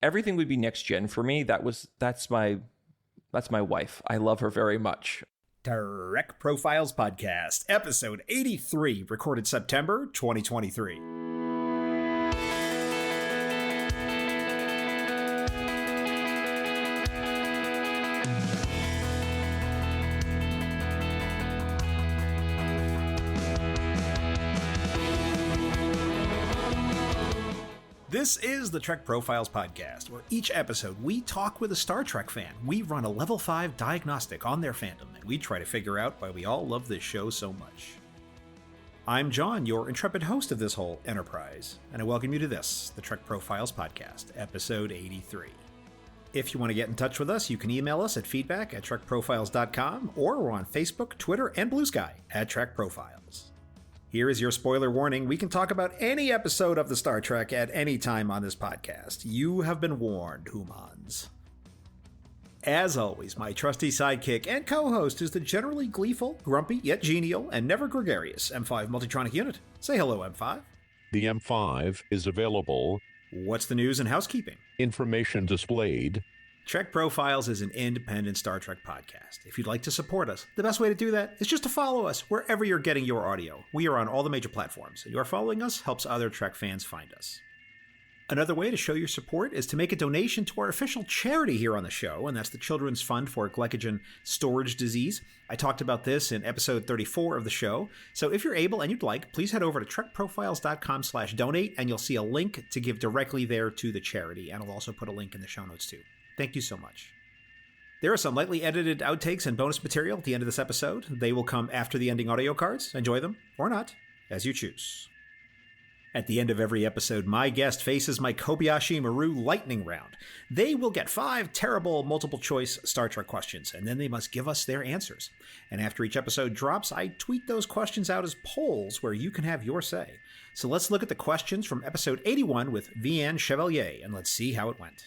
everything would be next gen for me. That's my wife. I love her very much. Trek Profiles Podcast, episode 83, recorded September 2023. This is the Trek Profiles Podcast, where each episode we talk with a Star Trek fan. We run a level 5 diagnostic on their fandom, and we try to figure out why we all love this show so much. I'm John, your intrepid host of this whole enterprise, and I welcome you to this, the Trek Profiles Podcast, episode 83. If you want to get in touch with us, you can email us at feedback@trekprofiles.com, or we're on Facebook, Twitter, and Blue Sky at Trek Profiles. Here is your spoiler warning. We can talk about any episode of the Star Trek at any time on this podcast. You have been warned, humans. As always, my trusty sidekick and co-host is the generally gleeful, grumpy, yet genial, and never gregarious M5 Multitronic unit. Say hello, M5. The M5 is available. What's the news and housekeeping? Information displayed. Trek Profiles is an independent Star Trek podcast. If you'd like to support us, the best way to do that is just to follow us wherever you're getting your audio. We are on all the major platforms, and your following us helps other Trek fans find us. Another way to show your support is to make a donation to our official charity here on the show, and that's the Children's Fund for Glycogen Storage Disease. I talked about this in episode 34 of the show, so if you're able and you'd like, please head over to trekprofiles.com/donate, and you'll see a link to give directly there to the charity, and I'll also put a link in the show notes too. Thank you so much. There are some lightly edited outtakes and bonus material at the end of this episode. They will come after the ending audio cards. Enjoy them, or not, as you choose. At the end of every episode, my guest faces my Kobayashi Maru lightning round. They will get 5 terrible multiple-choice Star Trek questions, and then they must give us their answers. And after each episode drops, I tweet those questions out as polls where you can have your say. So let's look at the questions from episode 81 with Vianne Chevalier, and let's see how it went.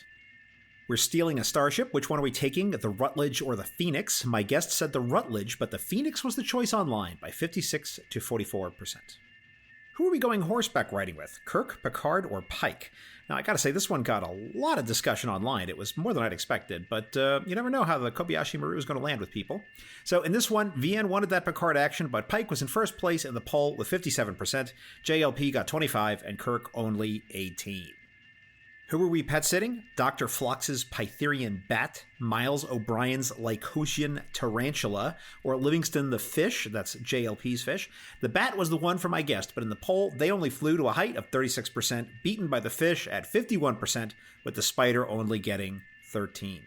We're stealing a starship. Which one are we taking, the Rutledge or the Phoenix? My guest said the Rutledge, but the Phoenix was the choice online by 56 to 44%. Who are we going horseback riding with, Kirk, Picard, or Pike? Now, I gotta say, this one got a lot of discussion online. It was more than I'd expected, but you never know how the Kobayashi Maru is going to land with people. So in this one, Vianne wanted that Picard action, but Pike was in first place in the poll with 57%, JLP got 25%, and Kirk only 18%. Who are we pet-sitting? Dr. Phlox's Pytherian bat, Miles O'Brien's Lycosian tarantula, or Livingston the fish, that's JLP's fish. The bat was the one for my guest, but in the poll, they only flew to a height of 36%, beaten by the fish at 51%, with the spider only getting 13%.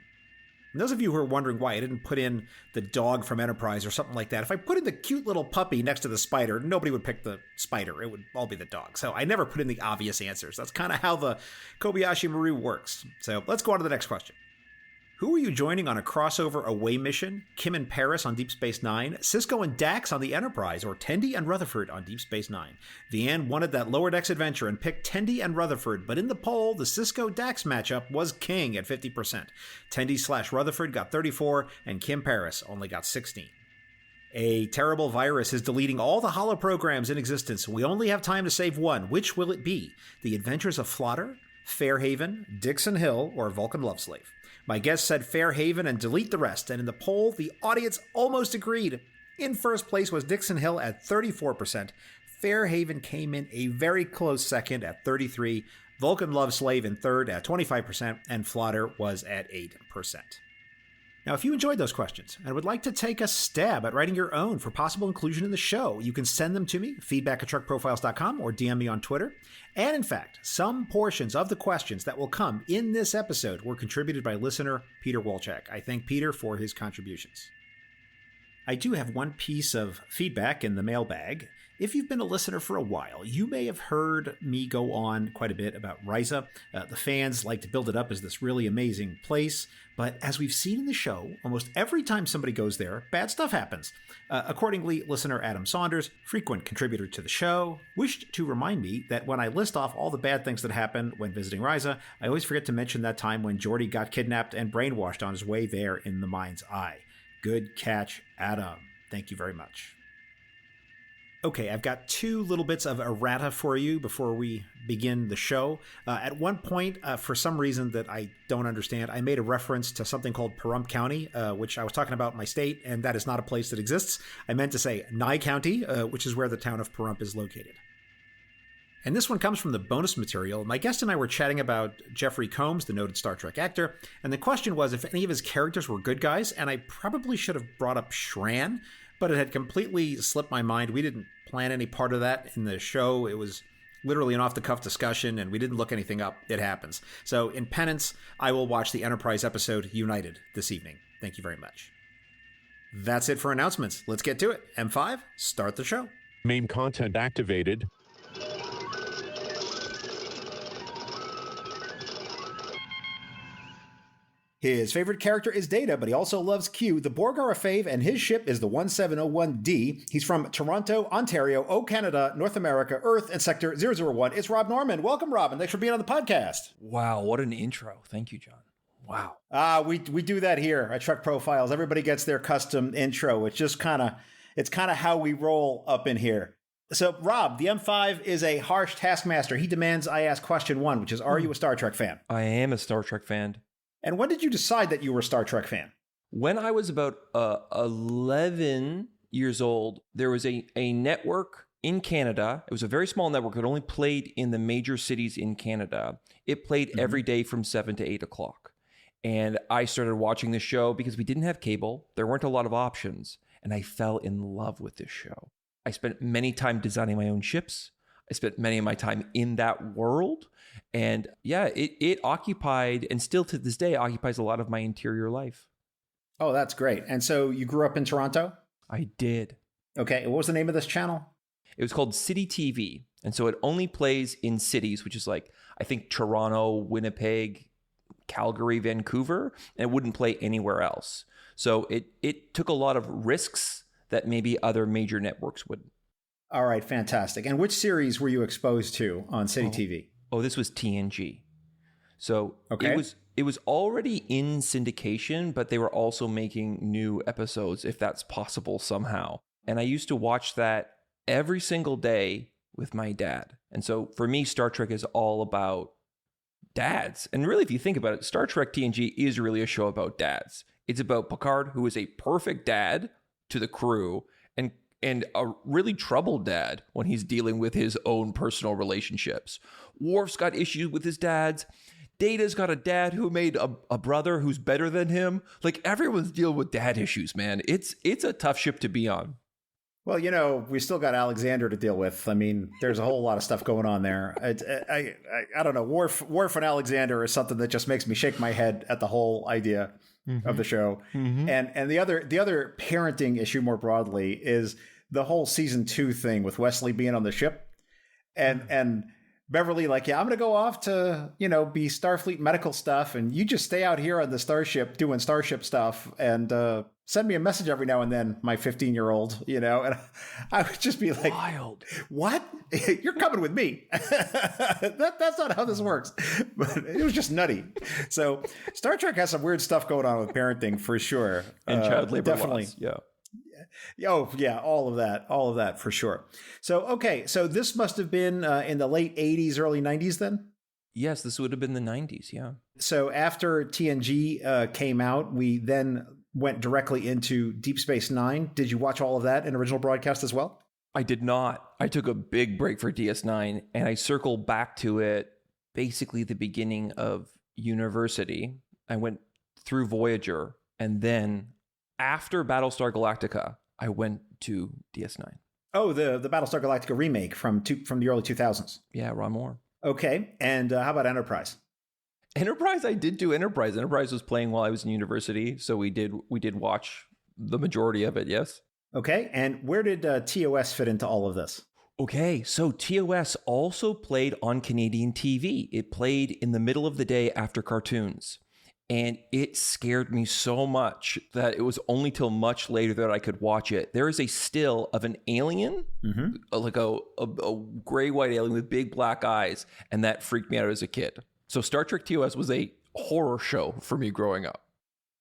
And those of you who are wondering why I didn't put in the dog from Enterprise or something like that, if I put in the cute little puppy next to the spider, nobody would pick the spider. It would all be the dog. So I never put in the obvious answers. That's kind of how the Kobayashi Maru works. So let's go on to the next question. Who are you joining on a crossover away mission? Kim and Paris on Deep Space Nine, Cisco and Dax on the Enterprise, or Tendi and Rutherford on Deep Space Nine? Vianne wanted that lower decks adventure and picked Tendi and Rutherford, but in the poll, the Cisco-Dax matchup was king at 50%. Tendi/Rutherford got 34%, and Kim Paris only got 16%. A terrible virus is deleting all the holo programs in existence. We only have time to save one. Which will it be? The Adventures of Flotter, Fairhaven, Dixon Hill, or Vulcan Loveslave? My guest said Fairhaven and delete the rest, and in the poll, the audience almost agreed. In first place was Dixon Hill at 34%. Fairhaven came in a very close second at 33%. Vulcan Loveslave in third at 25%, and Flotter was at 8%. Now, if you enjoyed those questions and would like to take a stab at writing your own for possible inclusion in the show, you can send them to me, feedback@trekprofiles.com, or DM me on Twitter. And in fact, some portions of the questions that will come in this episode were contributed by listener Peter Wolchak. I thank Peter for his contributions. I do have one piece of feedback in the mailbag. If you've been a listener for a while, you may have heard me go on quite a bit about Risa. The fans like to build it up as this really amazing place, but as we've seen in the show, almost every time somebody goes there, bad stuff happens. Accordingly, listener Adam Saunders, frequent contributor to the show, wished to remind me that when I list off all the bad things that happen when visiting Risa, I always forget to mention that time when Geordi got kidnapped and brainwashed on his way there in the mind's eye. Good catch, Adam. Thank you very much. Okay, I've got two little bits of errata for you before we begin the show. At one point, for some reason that I don't understand, I made a reference to something called Pahrump County, which I was talking about my state, and that is not a place that exists. I meant to say Nye County, which is where the town of Pahrump is located. And this one comes from the bonus material. My guest and I were chatting about Jeffrey Combs, the noted Star Trek actor, and the question was if any of his characters were good guys, and I probably should have brought up Shran, but it had completely slipped my mind. We didn't plan any part of that in the show. It was literally an off-the-cuff discussion, and we didn't look anything up. It happens. So in penance, I will watch the Enterprise episode United this evening. Thank you very much. That's it for announcements. Let's get to it. M5, start the show. Main content activated. His favorite character is Data, but he also loves Q. The Borg are a fave, and his ship is the 1701D. He's from Toronto, Ontario, Canada, North America, Earth, and Sector 001. It's Rob Norman. Welcome, Rob, and thanks for being on the podcast. Wow, what an intro. Thank you, John. Wow. We do that here at Trek Profiles. Everybody gets their custom intro. It's just kind of how we roll up in here. So, Rob, the M5 is a harsh taskmaster. He demands I ask question one, which is, are you a Star Trek fan? I am a Star Trek fan. And when did you decide that you were a Star Trek fan? When I was about 11 years old, there was a network in Canada. It was a very small network. It only played in the major cities in Canada. It played every day from 7 to 8 o'clock. And I started watching the show because we didn't have cable. There weren't a lot of options. And I fell in love with this show. I spent many time designing my own ships. I spent many of my time in that world. And yeah, it occupied, and still to this day, occupies a lot of my interior life. Oh, that's great. And so you grew up in Toronto? I did. Okay. What was the name of this channel? It was called City TV. And so it only plays in cities, which is like, I think Toronto, Winnipeg, Calgary, Vancouver, and it wouldn't play anywhere else. So it took a lot of risks that maybe other major networks wouldn't. All right, fantastic. And which series were you exposed to on City TV? Oh, this was TNG. So okay. It was already in syndication, but they were also making new episodes, if that's possible somehow. And I used to watch that every single day with my dad. And so for me, Star Trek is all about dads. And really, if you think about it, Star Trek TNG is really a show about dads. It's about Picard, who is a perfect dad to the crew, and a really troubled dad when he's dealing with his own personal relationships. Worf's got issues with his dads. Data's got a dad who made a brother who's better than him. Like, everyone's dealing with dad issues, man. It's a tough ship to be on. Well, you know, we still got Alexander to deal with. I mean, there's a whole lot of stuff going on there. I don't know. Worf and Alexander is something that just makes me shake my head at the whole idea of the show. And the other parenting issue more broadly is the whole season 2 thing with Wesley being on the ship and Beverly like, yeah, I'm going to go off to, be Starfleet medical stuff. And you just stay out here on the starship doing starship stuff and send me a message every now and then, my 15-year-old, and I would just be like, wild. What? You're coming with me. That's not how this works. But it was just nutty. So Star Trek has some weird stuff going on with parenting for sure. And child labor definitely. laws. Yeah. Oh, yeah, all of that for sure. So, okay, so this must have been in the late 80s, early 90s then? Yes, this would have been the 90s, yeah. So after TNG came out, we then went directly into Deep Space Nine. Did you watch all of that in original broadcast as well? I did not. I took a big break for DS9, and I circled back to it basically the beginning of university. I went through Voyager, and then after Battlestar Galactica, I went to DS9. Oh, the Battlestar Galactica remake from the early 2000s. Yeah, Ron Moore. Okay, and how about Enterprise? Enterprise, I did do Enterprise. Enterprise was playing while I was in university, so we did watch the majority of it, yes. Okay, and where did TOS fit into all of this? Okay, so TOS also played on Canadian TV. It played in the middle of the day after cartoons. And it scared me so much that it was only till much later that I could watch it. There is a still of an alien, like a gray-white alien with big black eyes, and that freaked me out as a kid. So Star Trek TOS was a horror show for me growing up.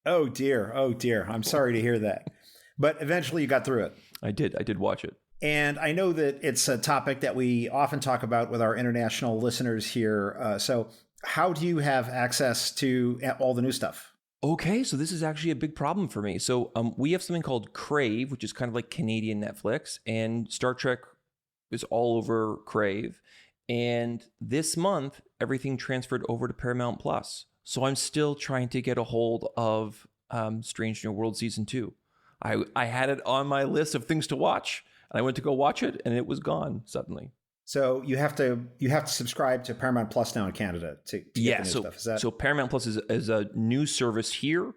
Oh, dear. I'm sorry to hear that. But eventually you got through it. I did watch it. And I know that it's a topic that we often talk about with our international listeners here. So how do you have access to all the new stuff? Okay, so this is actually a big problem for me. So we have something called Crave, which is kind of like Canadian Netflix, and Star Trek is all over Crave. And this month, everything transferred over to Paramount Plus. So I'm still trying to get a hold of Strange New World Season 2. I had it on my list of things to watch, and I went to go watch it, and it was gone suddenly. So you have to subscribe to Paramount Plus now in Canada to get the new stuff. Is that... So Paramount Plus is a new service here,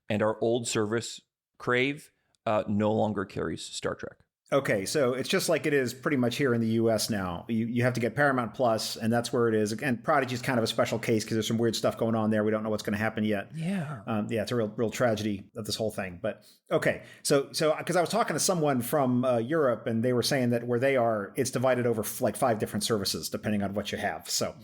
and our old service, Crave, no longer carries Star Trek. Okay, so it's just like it is pretty much here in the U.S. now. You have to get Paramount Plus, and that's where it is. And Prodigy is kind of a special case because there's some weird stuff going on there. We don't know what's going to happen yet. Yeah. It's a real tragedy of this whole thing. But okay, so because I was talking to someone from Europe, and they were saying that where they are, it's divided over like 5 different services depending on what you have. So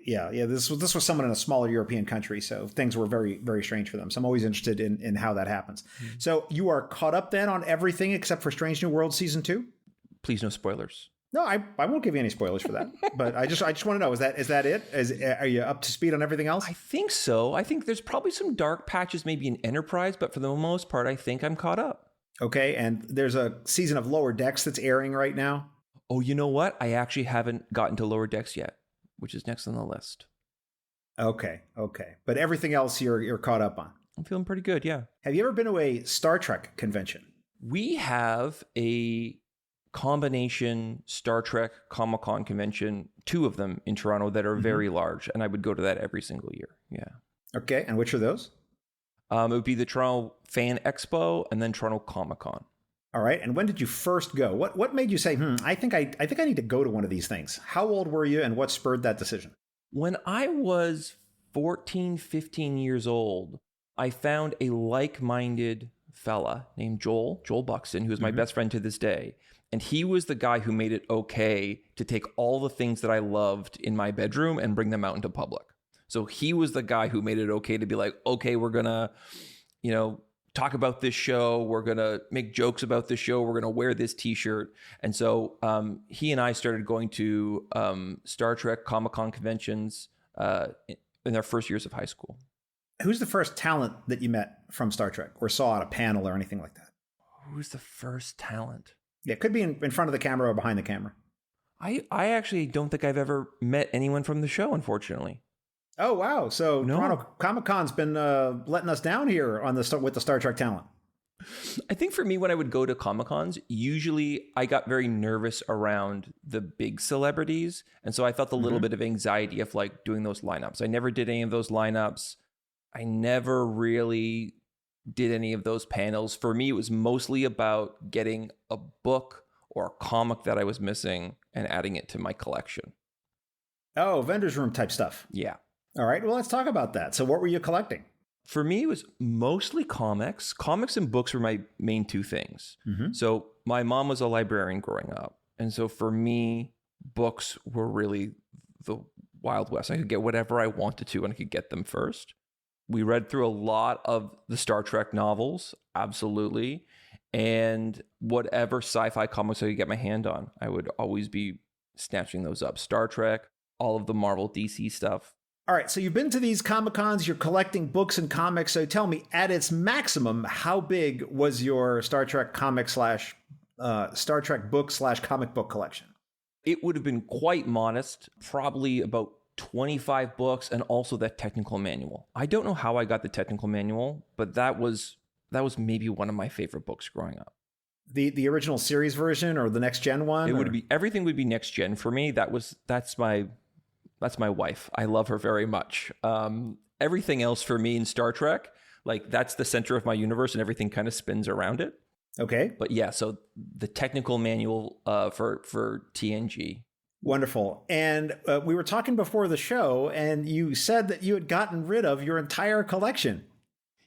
this was someone in a smaller European country, so things were very, very strange for them. So I'm always interested in how that happens. Mm-hmm. So you are caught up then on everything except for Strange New World Season 2? Please, no spoilers. No, I won't give you any spoilers for that. But I just want to know, is that it? Are you up to speed on everything else? I think so. I think there's probably some dark patches maybe in Enterprise, but for the most part, I think I'm caught up. Okay, and there's a season of Lower Decks that's airing right now. Oh, you know what? I actually haven't gotten to Lower Decks yet, which is next on the list. Okay. But everything else you're caught up on. I'm feeling pretty good, yeah. Have you ever been to a Star Trek convention? We have a combination Star Trek Comic-Con convention, 2 of them in Toronto that are very large, and I would go to that every single year, yeah. Okay, and which are those? It would be the Toronto Fan Expo and then Toronto Comic-Con. All right, and when did you first go? What made you say, I think I need to go to one of these things? How old were you, and what spurred that decision? When I was 14, 15 years old, I found a like-minded fella named Joel Buxton, who is my best friend to this day. And he was the guy who made it okay to take all the things that I loved in my bedroom and bring them out into public. So he was the guy who made it okay to be like, okay, we're going to, talk about this show. We're going to make jokes about this show. We're going to wear this t-shirt. And so he and I started going to Star Trek Comic-Con conventions in their first years of high school. Who's the first talent that you met from Star Trek or saw at a panel or anything like that? Who's the first talent? Yeah, it could be in front of the camera or behind the camera. I actually don't think I've ever met anyone from the show, unfortunately. Oh, wow. So no. Toronto Comic-Con's been letting us down here on with the Star Trek talent. I think for me, when I would go to Comic-Cons, usually I got very nervous around the big celebrities. And so I felt a little bit of anxiety of like doing those lineups. I never did any of those lineups. I never really did any of those panels. For me, it was mostly about getting a book or a comic that I was missing and adding it to my collection. Oh, vendor's room type stuff. Yeah. All right. Well, let's talk about that. So what were you collecting? For me, it was mostly comics. Comics and books were my main 2 things. So my mom was a librarian growing up. And so for me, books were really the Wild West. I could get whatever I wanted to and I could get them first. We read through a lot of the Star Trek novels, absolutely. And whatever sci-fi comics I could get my hand on, I would always be snatching those up. Star Trek, all of the Marvel, DC stuff. All right, so you've been to these Comic-Cons, you're collecting books and comics. So tell me, at its maximum, how big was your Star Trek comic / Star Trek book / comic book collection? It would have been quite modest, probably about 25 books and also that technical manual. I don't know how I got the technical manual, but that was maybe one of my favorite books growing up. The original series version or the next gen one? Everything would be next gen for me. That's my wife. I love her very much. Everything else for me in Star Trek, like that's the center of my universe and everything kind of spins around it. Okay. But yeah, so the technical manual for TNG. Wonderful. And we were talking before the show and you said that you had gotten rid of your entire collection.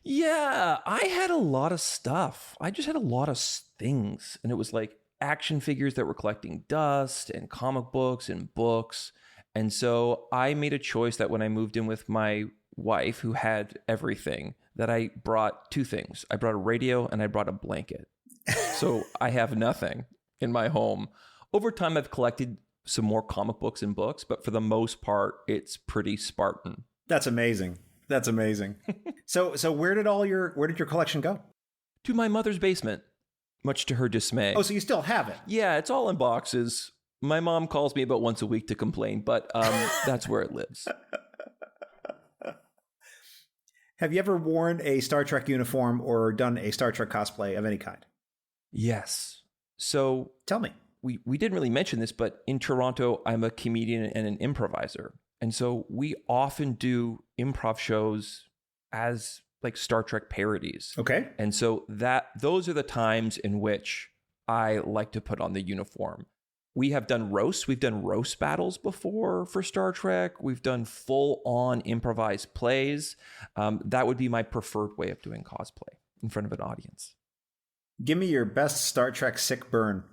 Yeah, I had a lot of stuff. I just had a lot of things. And it was like action figures that were collecting dust and comic books and books. And so I made a choice that when I moved in with my wife, who had everything, that I brought 2 things. I brought a radio and I brought a blanket. So I have nothing. in my home. Over time, I've collected some more comic books and books, but for the most part, it's pretty Spartan. That's amazing. That's amazing. So where did your collection go? To my mother's basement, much to her dismay. Oh, so you still have it? Yeah, it's all in boxes. My mom calls me about once a week to complain, but that's where it lives. Have you ever worn a Star Trek uniform or done a Star Trek cosplay of any kind? Yes. So tell me. We didn't really mention this, but in Toronto, I'm a comedian and an improviser. And so we often do improv shows as like Star Trek parodies. Okay. And so those are the times in which I like to put on the uniform. We have done roasts. We've done roast battles before for Star Trek. We've done full-on improvised plays. That would be my preferred way of doing cosplay in front of an audience. Give me your best Star Trek sick burn.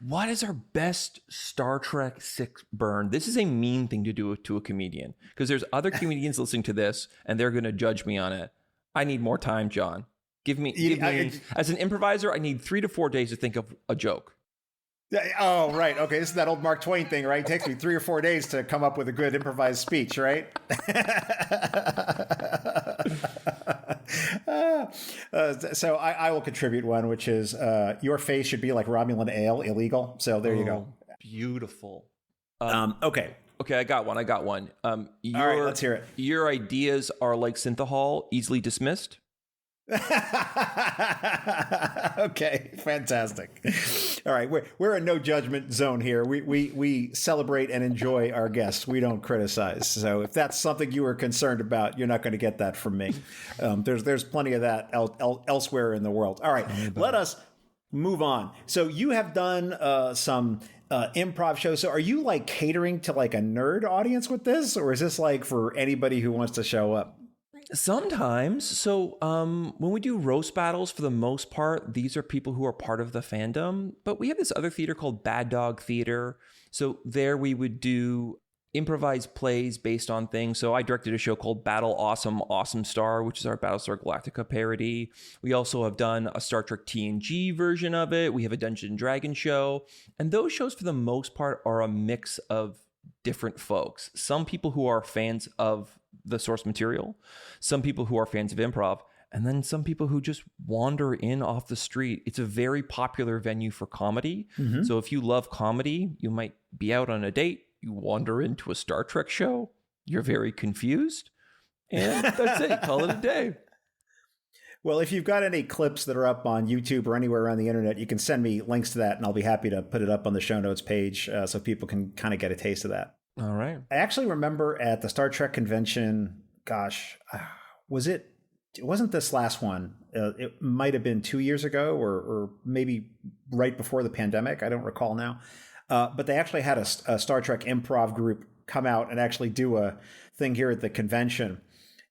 What is our best Star Trek sick burn? This is a mean thing to do to a comedian because there's other comedians listening to this and they're going to judge me on it. I need more time, John. Give me as an improviser, I need 3 to 4 days to think of a joke. Oh, right. Okay. This is that old Mark Twain thing, right? It takes me 3 or 4 days to come up with a good improvised speech, right? So I will contribute one, which is your face should be like Romulan ale, illegal. So there you go. Beautiful. Okay. Okay, I got one. All right, let's hear it. Your ideas are like Synthahol, easily dismissed. Okay, fantastic. All right, we're a no judgment zone here. We celebrate and enjoy our guests. We don't criticize. So if that's something you were concerned about, you're not going to get that from me. There's plenty of that elsewhere in the world. All right, let us move on. So you have done some improv shows. So are you like catering to like a nerd audience with this, or is this like for anybody who wants to show up? Sometimes. So when we do roast battles, for the most part, these are people who are part of the fandom. But we have this other theater called Bad Dog Theater. So there we would do improvised plays based on things. So I directed a show called Battle Awesome Awesome Star, which is our Battlestar Galactica parody. We also have done a Star Trek TNG version of it. We have a Dungeons and Dragons show. And those shows, for the most part, are a mix of different folks. Some people who are fans of the source material, some people who are fans of improv, and then some people who just wander in off the street. It's a very popular venue for comedy. Mm-hmm. So if you love comedy, you might be out on a date, you wander into a Star Trek show, you're very confused, and that's it. Call it a day. Well, if you've got any clips that are up on YouTube or anywhere around the internet, you can send me links to that, and I'll be happy to put it up on the show notes page so people can kind of get a taste of that. All right. I actually remember at the Star Trek convention, it wasn't this last one. It might have been 2 years ago or maybe right before the pandemic. I don't recall now. But they actually had a Star Trek improv group come out and actually do a thing here at the convention.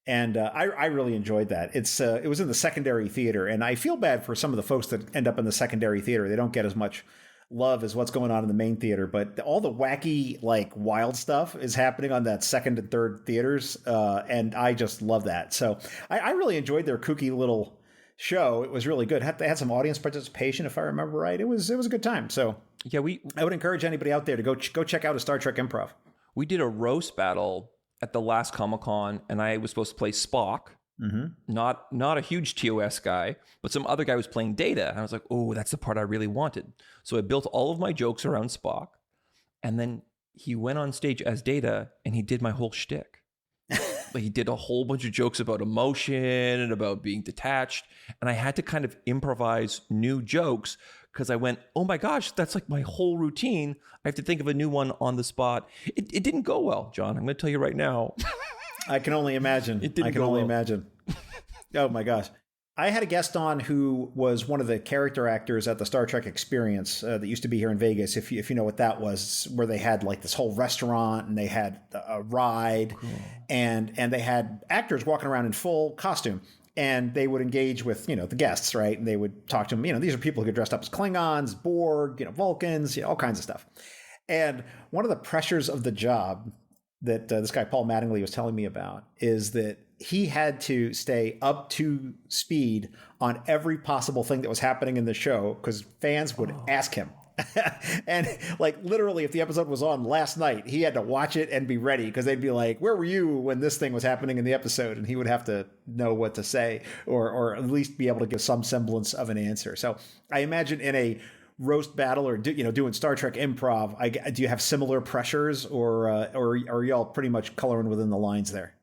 And I really enjoyed that. It was in the secondary theater, and I feel bad for some of the folks that end up in the secondary theater. They don't get as much love as what's going on in the main theater, but all the wacky, like wild stuff is happening on that second and third theaters. And I just love that. So I really enjoyed their kooky little show. It was really good. They had some audience participation, if I remember right. It was a good time. So yeah, I would encourage anybody out there to go check out a Star Trek improv. We did a roast battle at the last Comic-Con, and I was supposed to play Spock. Mm-hmm. Not a huge TOS guy, but some other guy was playing Data. And I was like, oh, that's the part I really wanted. So I built all of my jokes around Spock. And then he went on stage as Data and he did my whole shtick. Like he did a whole bunch of jokes about emotion and about being detached. And I had to kind of improvise new jokes because I went, oh my gosh, that's like my whole routine. I have to think of a new one on the spot. It didn't go well, John. I'm going to tell you right now. I can only imagine. Imagine. Oh my gosh. I had a guest on who was one of the character actors at the Star Trek Experience that used to be here in Vegas. If you know what that was, where they had like this whole restaurant and they had a ride, cool. and they had actors walking around in full costume, and they would engage with the guests, right? And they would talk to them. These are people who get dressed up as Klingons, Borg, Vulcans, all kinds of stuff. And one of the pressures of the job that this guy Paul Mattingly was telling me about is that he had to stay up to speed on every possible thing that was happening in the show because fans would ask him. And like literally if the episode was on last night, he had to watch it and be ready because they'd be like, where were you when this thing was happening in the episode? And he would have to know what to say or at least be able to give some semblance of an answer. So I imagine in a roast battle or doing Star Trek improv, do you have similar pressures or are y'all pretty much coloring within the lines there?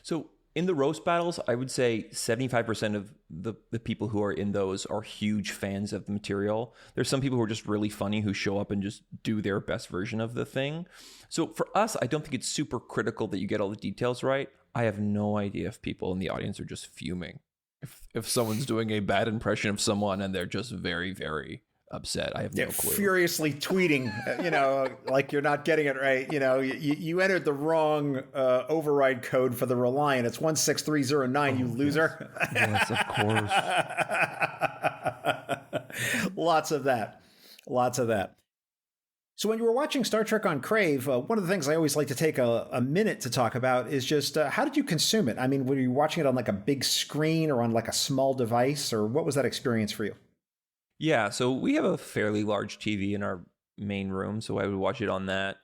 So in the roast battles, I would say 75% of the people who are in those are huge fans of the material. There's some people who are just really funny who show up and just do their best version of the thing. So for us, I don't think it's super critical that you get all the details right. I have no idea if people in the audience are just fuming. If someone's doing a bad impression of someone and they're just very, very upset. I have no clue. Furiously tweeting, like you're not getting it right. You entered the wrong override code for the Reliant. It's 16309, you loser. Yes, of course. Lots of that. So when you were watching Star Trek on Crave, one of the things I always like to take a minute to talk about is just how did you consume it? I mean, were you watching it on like a big screen or on like a small device, or what was that experience for you? Yeah, so we have a fairly large TV in our main room, so I would watch it on that.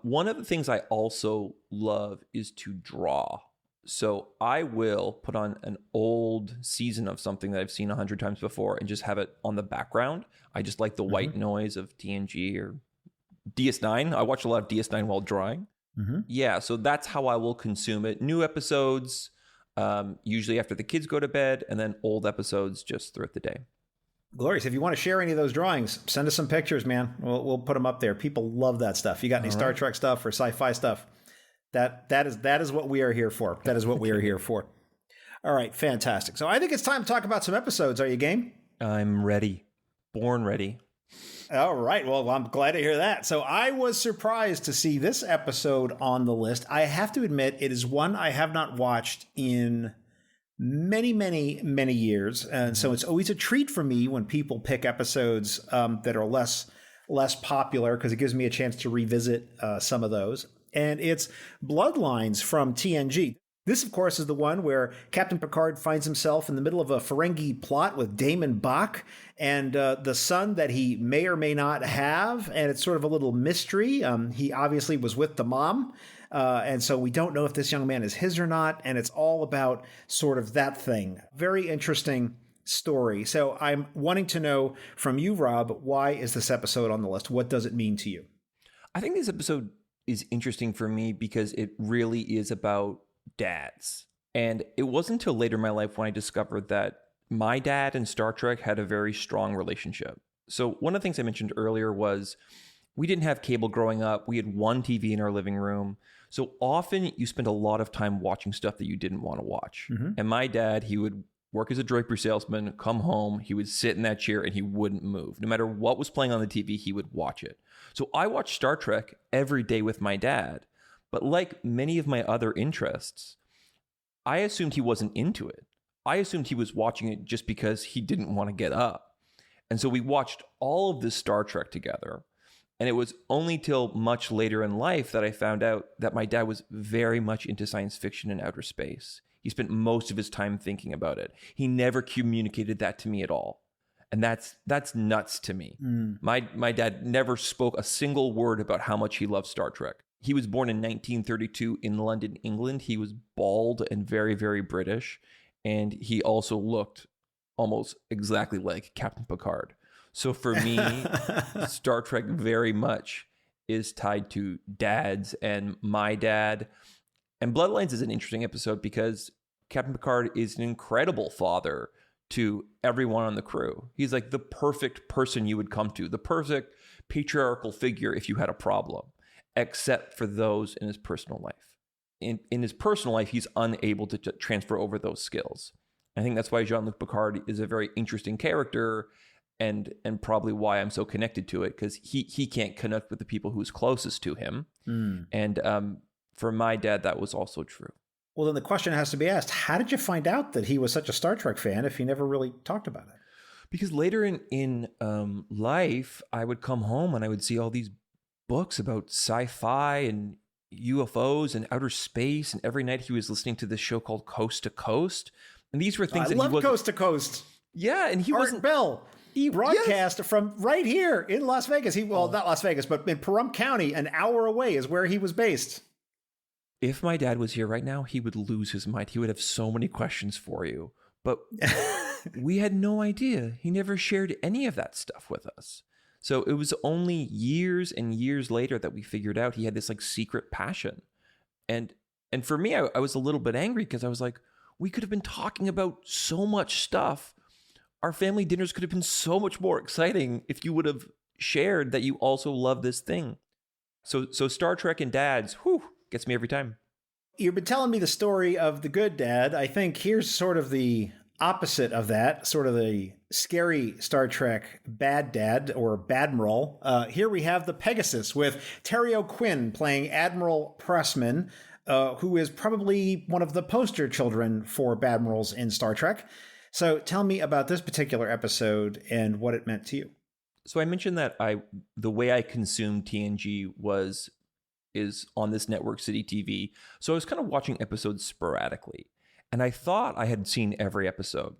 One of the things I also love is to draw. So I will put on an old season of something that I've seen 100 times before and just have it on the background. I just like the white noise of TNG or DS9. I watch a lot of DS9 while drawing. Yeah, so that's how I will consume it. New episodes, usually after the kids go to bed, and then old episodes just throughout the day. Glorious. If you want to share any of those drawings, send us some pictures, man. We'll put them up there. People love that stuff. You got any Star Trek stuff or sci-fi stuff? That is what we are here for. That is what we are here for. All right, fantastic. So I think it's time to talk about some episodes. Are you game? I'm ready. Born ready. All right. Well, I'm glad to hear that. So I was surprised to see this episode on the list. I have to admit, it is one I have not watched in many, many, many years. And so it's always a treat for me when people pick episodes that are less popular because it gives me a chance to revisit some of those. And it's Bloodlines from TNG. This, of course, is the one where Captain Picard finds himself in the middle of a Ferengi plot with Damon Bach and the son that he may or may not have. And it's sort of a little mystery. He obviously was with the mom. And so we don't know if this young man is his or not. And it's all about sort of that thing. Very interesting story. So I'm wanting to know from you, Rob, why is this episode on the list? What does it mean to you? I think this episode is interesting for me because it really is about dads. And it wasn't until later in my life when I discovered that my dad and Star Trek had a very strong relationship. So one of the things I mentioned earlier was we didn't have cable growing up. We had one TV in our living room. So often you spent a lot of time watching stuff that you didn't want to watch. And my dad, he would work as a drapery salesman, come home, he would sit in that chair and he wouldn't move. No matter what was playing on the TV, he would watch it. So I watched Star Trek every day with my dad. But like many of my other interests, I assumed he wasn't into it. I assumed he was watching it just because he didn't want to get up. And so we watched all of this Star Trek together. And it was only till much later in life that I found out that my dad was very much into science fiction and outer space. He spent most of his time thinking about it. He never communicated that to me at all. And that's nuts to me. My dad never spoke a single word about how much he loved Star Trek. He was born in 1932 in London, England. He was bald and very, very British. And he also looked almost exactly like Captain Picard. So for me, Star Trek very much is tied to dads and my dad. And Bloodlines is an interesting episode because Captain Picard is an incredible father to everyone on the crew. He's like the perfect person you would come to, the perfect patriarchal figure if you had a problem, except for those in his personal life. In his personal life, he's unable to transfer over those skills. I think that's why Jean-Luc Picard is a very interesting character and probably why I'm so connected to it, because he can't connect with the people who's closest to him. And for my dad, that was also true. Well, then the question has to be asked, how did you find out that he was such a Star Trek fan if he never really talked about it? Because later in life, I would come home and I would see all these books about sci-fi and UFOs and outer space. And every night he was listening to this show called Coast to Coast. And these were things I that love he wasn't. Coast to Coast. Yeah, and he Art wasn't. Bell. He broadcast Yes. from right here in Las Vegas. Not Las Vegas, but in Pahrump County, an hour away is where he was based. If my dad was here right now, he would lose his mind. He would have so many questions for you. But we had no idea. He never shared any of that stuff with us. So it was only years and years later that we figured out he had this like secret passion. And for me, I was a little bit angry because I was like, we could have been talking about so much stuff. Our family dinners could have been so much more exciting if you would have shared that you also love this thing. So Star Trek and dads, gets me every time. You've been telling me the story of the good dad. I think here's sort of the opposite of that, sort of the scary Star Trek bad dad or Badmiral. Here we have the Pegasus with Terry O'Quinn playing Admiral Pressman, who is probably one of the poster children for Badmirals in Star Trek. So tell me about this particular episode and what it meant to you. So I mentioned that the way I consumed TNG is on this network City TV. So I was kind of watching episodes sporadically. And I thought I had seen every episode.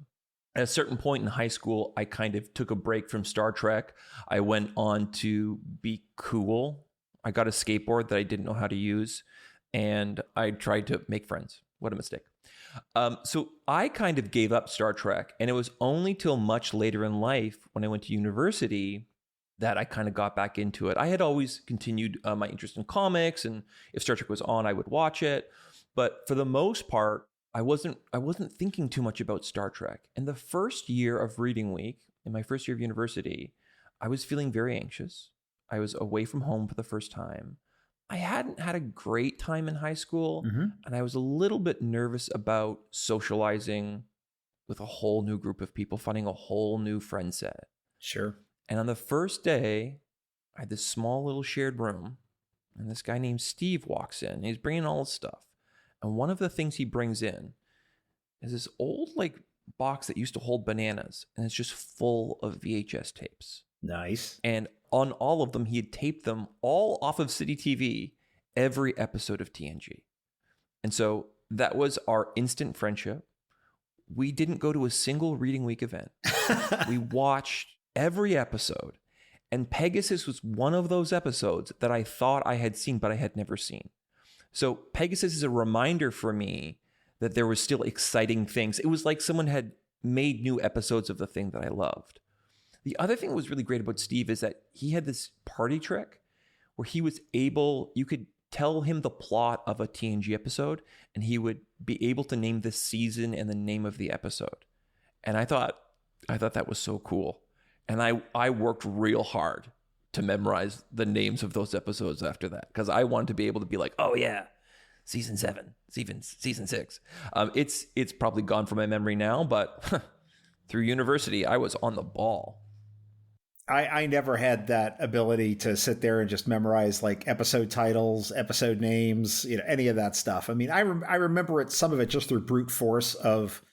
At a certain point in high school, I kind of took a break from Star Trek. I went on to be cool. I got a skateboard that I didn't know how to use. And I tried to make friends. What a mistake. So I kind of gave up Star Trek. And it was only till much later in life when I went to university that I kind of got back into it. I had always continued my interest in comics, and if Star Trek was on, I would watch it. But for the most part, I wasn't thinking too much about Star Trek. And the first year of reading week, in my first year of university, I was feeling very anxious. I was away from home for the first time. I hadn't had a great time in high school, and I was a little bit nervous about socializing with a whole new group of people, finding a whole new friend set. Sure. And on the first day, I had this small little shared room, and this guy named Steve walks in. And he's bringing all his stuff. And one of the things he brings in is this old box that used to hold bananas, and it's just full of VHS tapes. Nice. And on all of them, he had taped them all off of City TV, every episode of TNG. And so that was our instant friendship. We didn't go to a single reading week event. We watched every episode. And Pegasus was one of those episodes that I thought I had seen, but I had never seen. So Pegasus is a reminder for me that there was still exciting things. It was like someone had made new episodes of the thing that I loved. The other thing that was really great about Steve is that he had this party trick where he was able, you could tell him the plot of a TNG episode, and he would be able to name the season and the name of the episode. And I thought that was so cool. And I worked real hard to memorize the names of those episodes after that, because I wanted to be able to be like, oh yeah, season 7, season 6. It's probably gone from my memory now, but through university, I was on the ball. I never had that ability to sit there and just memorize episode titles, episode names, any of that stuff. I mean, I remember some of it just through brute force of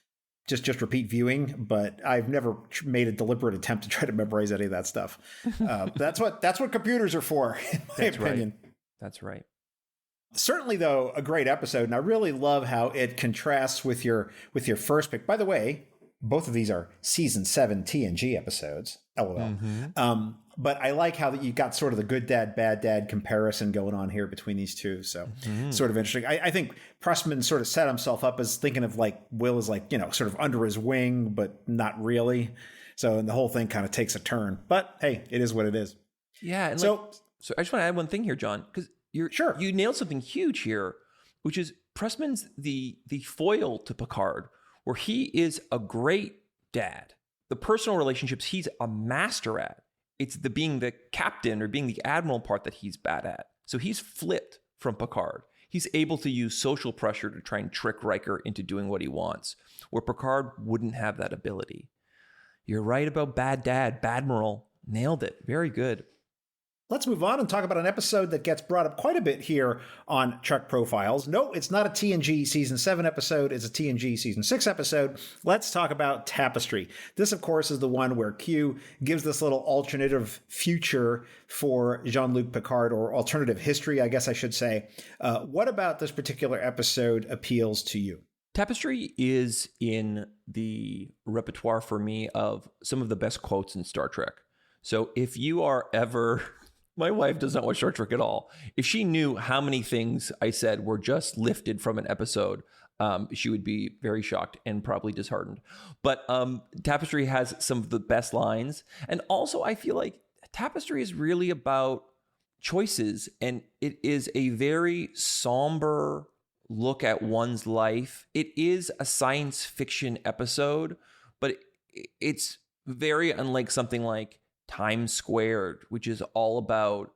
just repeat viewing, but I've never made a deliberate attempt to try to memorize any of that stuff. That's what computers are for, in my opinion. Right. That's right. Certainly, though, a great episode, and I really love how it contrasts with your first pick. By the way, both of these are season 7 TNG episodes. LOL. But I like how that you got sort of the good dad, bad dad comparison going on here between these two. So sort of interesting. I think Pressman sort of set himself up as thinking of Will is sort of under his wing, but not really. So and the whole thing kind of takes a turn. But hey, it is what it is. Yeah. And so I just want to add one thing here, John, because you nailed something huge here, which is Pressman's the foil to Picard, where he is a great dad. The personal relationships he's a master at. It's the being the captain or being the admiral part that he's bad at. So he's flipped from Picard. He's able to use social pressure to try and trick Riker into doing what he wants, where Picard wouldn't have that ability. You're right about bad dad, Badmiral. Nailed it. Very good. Let's move on and talk about an episode that gets brought up quite a bit here on Trek Profiles. No, it's not a TNG Season 7 episode. It's a TNG Season 6 episode. Let's talk about Tapestry. This, of course, is the one where Q gives this little alternative future for Jean-Luc Picard, or alternative history, I guess I should say. What about this particular episode appeals to you? Tapestry is in the repertoire for me of some of the best quotes in Star Trek. So if you are ever... My wife does not watch Star Trek at all. If she knew how many things I said were just lifted from an episode, she would be very shocked and probably disheartened. But Tapestry has some of the best lines. And also, I feel like Tapestry is really about choices. And it is a very somber look at one's life. It is a science fiction episode, but it's very unlike something like Time Squared, which is all about,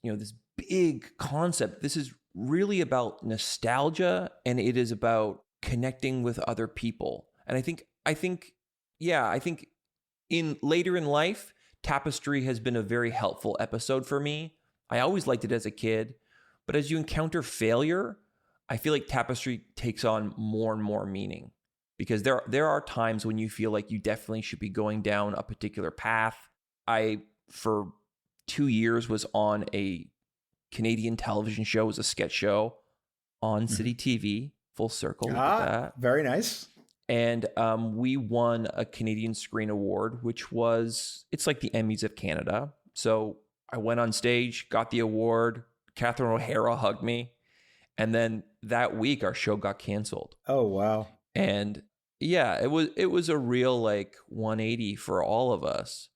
this big concept. This is really about nostalgia, and it is about connecting with other people. And I think in later in life, Tapestry has been a very helpful episode for me. I always liked it as a kid, but as you encounter failure, I feel like Tapestry takes on more and more meaning, because there are times when you feel like you definitely should be going down a particular path. I, for 2 years, was on a Canadian television show, it was a sketch show on City TV, full circle. Look at that. Very nice. And we won a Canadian Screen Award, it's like the Emmys of Canada. So I went on stage, got the award. Catherine O'Hara hugged me. And then that week, our show got canceled. Oh, wow. And yeah, it was a real 180 for all of us.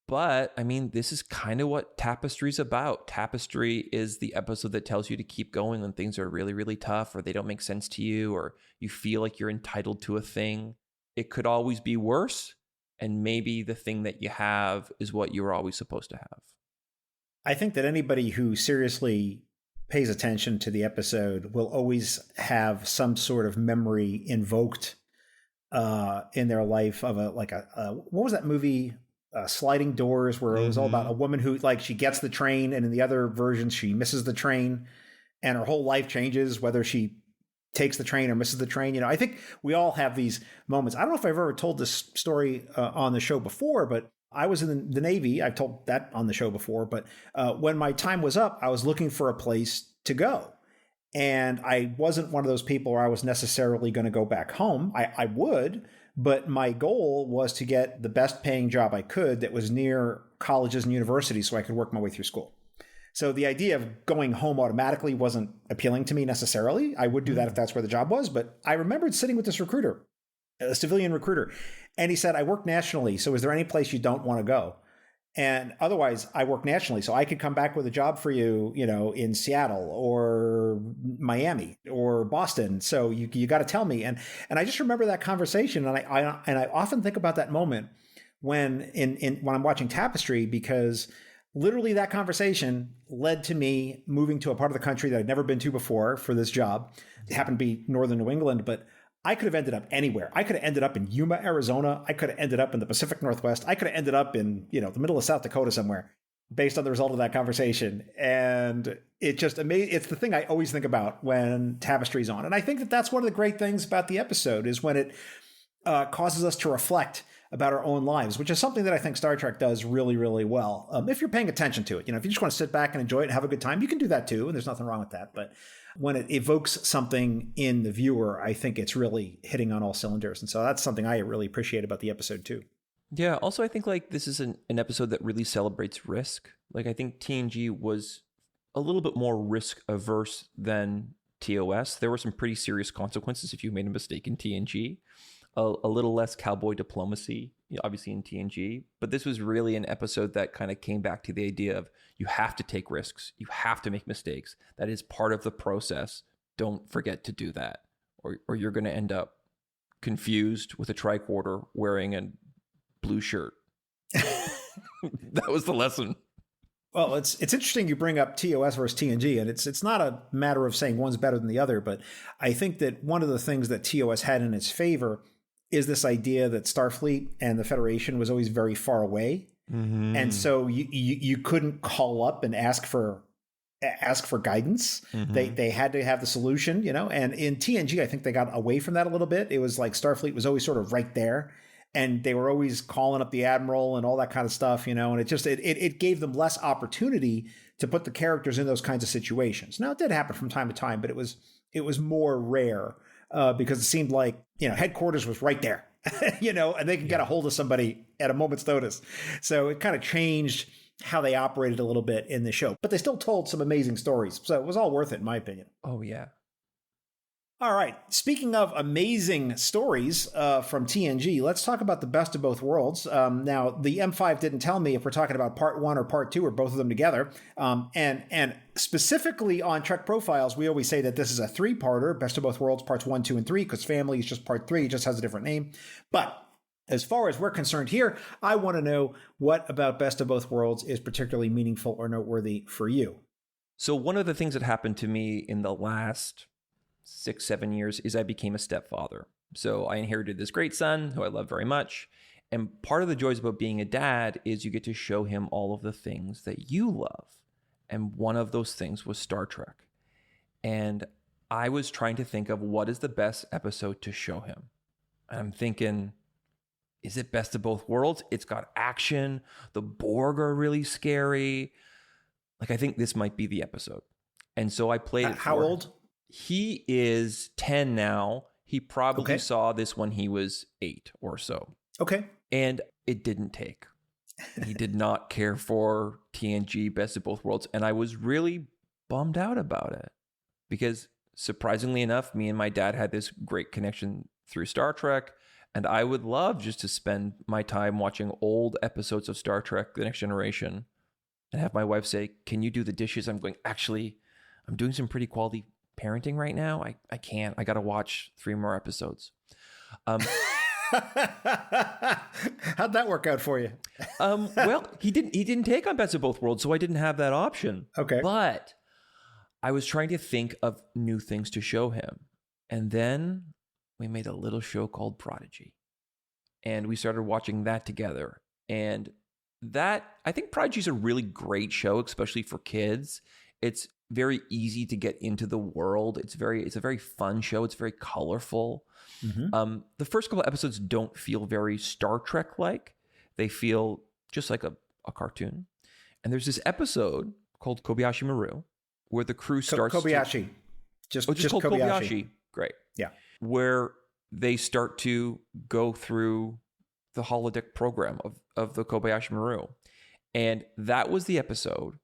But I mean, this is kind of what Tapestry's about. Tapestry is the episode that tells you to keep going when things are really, really tough, or they don't make sense to you, or you feel like you're entitled to a thing. It could always be worse. And maybe the thing that you have is what you were always supposed to have. I think that anybody who seriously pays attention to the episode will always have some sort of memory invoked in their life of what was that movie? Sliding Doors, where it was all about a woman who she gets the train, and in the other version she misses the train, and her whole life changes whether she takes the train or misses the train. I think we all have these moments. I don't know if I've ever told this story on the show before, but I was in the Navy. I've told that on the show before, but when my time was up, I was looking for a place to go. And I wasn't one of those people where I was necessarily going to go back home. I would, but my goal was to get the best paying job I could that was near colleges and universities so I could work my way through school. So the idea of going home automatically wasn't appealing to me necessarily. I would do that if that's where the job was. But I remembered sitting with this recruiter, a civilian recruiter, and he said, I work nationally, so is there any place you don't want to go? And otherwise, I work nationally, so I could come back with a job for you, in Seattle or Miami or Boston. So you got to tell me. And I just remember that conversation, and I often think about that moment when when I'm watching Tapestry, because literally that conversation led to me moving to a part of the country that I'd never been to before for this job. It happened to be northern New England, but I could have ended up anywhere. I could have ended up in Yuma, Arizona. I could have ended up in the Pacific Northwest. I could have ended up in, the middle of South Dakota somewhere based on the result of that conversation. And it just it's the thing I always think about when Tapestry's on. And I think that that's one of the great things about the episode is when it causes us to reflect about our own lives, which is something that I think Star Trek does really, really well. If you're paying attention to it, if you just want to sit back and enjoy it and have a good time, you can do that too. And there's nothing wrong with that. But when it evokes something in the viewer, I think it's really hitting on all cylinders. And so that's something I really appreciate about the episode too. Yeah. Also, I think this is an episode that really celebrates risk. I think TNG was a little bit more risk averse than TOS. There were some pretty serious consequences if you made a mistake in TNG. A little less cowboy diplomacy, obviously, in TNG. But this was really an episode that kind of came back to the idea of you have to take risks. You have to make mistakes. That is part of the process. Don't forget to do that, or you're going to end up confused with a tricorder wearing a blue shirt. That was the lesson. Well, it's interesting you bring up TOS versus TNG, and it's not a matter of saying one's better than the other, but I think that one of the things that TOS had in its favor is this idea that Starfleet and the Federation was always very far away. And so you couldn't call up and ask for guidance. They had to have the solution, and in TNG, I think they got away from that a little bit. It was like Starfleet was always sort of right there, and they were always calling up the Admiral and all that kind of stuff, and it gave them less opportunity to put the characters in those kinds of situations. Now, it did happen from time to time, but it was more rare because it seemed like, headquarters was right there, and they could get a hold of somebody at a moment's notice. So it kind of changed how they operated a little bit in the show, but they still told some amazing stories. So it was all worth it, in my opinion. Oh, yeah. All right. Speaking of amazing stories from TNG, let's talk about the best of both worlds. Now, the M5 didn't tell me if we're talking about part 1 or part 2 or both of them together. And specifically on Trek Profiles, we always say that this is a 3-parter, best of both worlds, parts 1, 2, and 3, because family is just part 3. It just has a different name. But as far as we're concerned here, I want to know what about Best of Both Worlds is particularly meaningful or noteworthy for you. So one of the things that happened to me in the last 6-7 years is I became a stepfather. So I inherited this great son who I love very much. And part of the joys about being a dad is you get to show him all of the things that you love. And one of those things was Star Trek. And I was trying to think of what is the best episode to show him. And I'm thinking, is it Best of Both Worlds? It's got action. The Borg are really scary. I think this might be the episode. And so I played it. How old? He is 10 now. He probably saw this when he was 8 or so. Okay. And it didn't take. He did not care for TNG Best of Both Worlds. And I was really bummed out about it because surprisingly enough, me and my dad had this great connection through Star Trek. And I would love just to spend my time watching old episodes of Star Trek, The Next Generation, and have my wife say, "Can you do the dishes?" I'm going, actually, I'm doing some pretty quality parenting right now. I can't. I got to watch 3 more episodes. How'd that work out for you? Well, he didn't take on Best of Both Worlds, so I didn't have that option. Okay. But I was trying to think of new things to show him. And then we made a little show called Prodigy. And we started watching that together. And I think Prodigy is a really great show, especially for kids. It's very easy to get into the world. It's a very fun show. It's very colorful. Mm-hmm. The first couple of episodes don't feel very Star Trek-like. They feel just like a cartoon. And there's this episode called Kobayashi Maru where the crew starts Kobayashi. Just called Kobayashi. Great. Yeah. Where they start to go through the holodeck program of the Kobayashi Maru. And that was the episode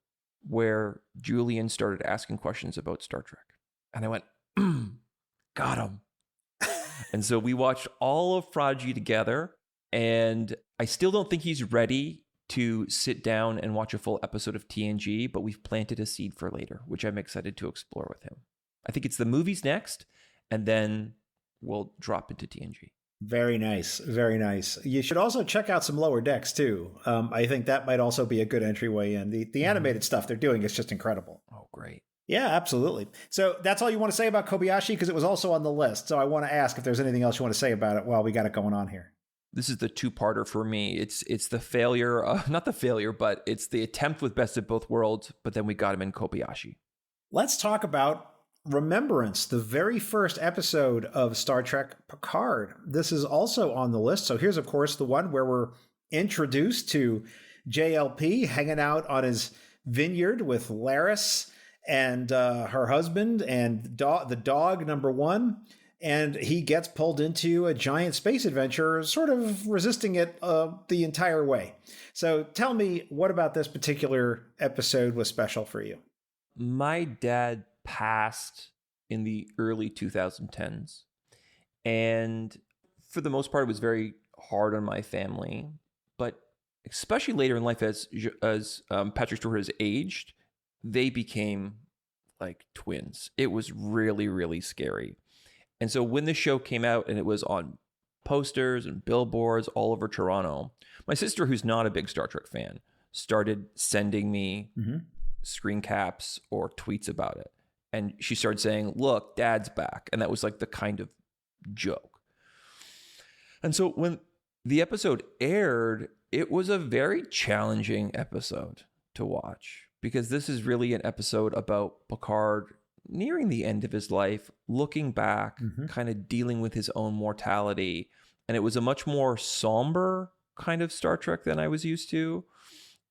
where Julian started asking questions about Star Trek. And I went, got him. And so we watched all of Prodigy together. And I still don't think he's ready to sit down and watch a full episode of TNG, but we've planted a seed for later, which I'm excited to explore with him. I think it's the movies next, and then we'll drop into TNG. Very nice. Very nice. You should also check out some Lower Decks too. I think that might also be a good entryway in. The animated stuff they're doing is just incredible. Oh, great. Yeah, absolutely. So that's all you want to say about Kobayashi? Because it was also on the list. So I want to ask if there's anything else you want to say about it while we got it going on here. This is the 2-parter for me. It's the failure, not the failure, but it's the attempt with Best of Both Worlds, but then we got him in Kobayashi. Let's talk about Remembrance, the very first episode of Star Trek Picard. This is also on the list. So here's, of course, the one where we're introduced to JLP hanging out on his vineyard with Laris and her husband and the dog number 1. And he gets pulled into a giant space adventure, sort of resisting it the entire way. So tell me, what about this particular episode was special for you? My dad passed in the early 2010s. And for the most part, it was very hard on my family. But especially later in life, as Patrick Stewart has aged, they became like twins. It was really, really scary. And so when the show came out and it was on posters and billboards all over Toronto, my sister, who's not a big Star Trek fan, started sending me screen caps or tweets about it. And she started saying, "Look, Dad's back." And that was like the kind of joke. And so when the episode aired, It was a very challenging episode to watch because this is really an episode about Picard nearing the end of his life, looking back, kind of dealing with his own mortality. And it was a much more somber kind of Star Trek than I was used to.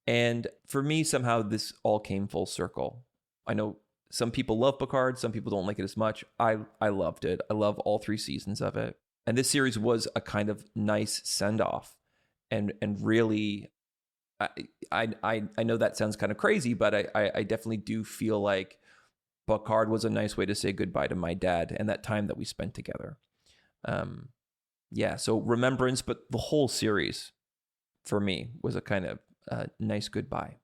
And for me, somehow this all came full circle. I know some people love Picard, some people don't like it as much. I loved it. I love all 3 seasons of it. And this series was a kind of nice send-off. And really, I know that sounds kind of crazy, but I definitely do feel like Picard was a nice way to say goodbye to my dad and that time that we spent together. So remembrance, but the whole series for me was a kind of nice goodbye.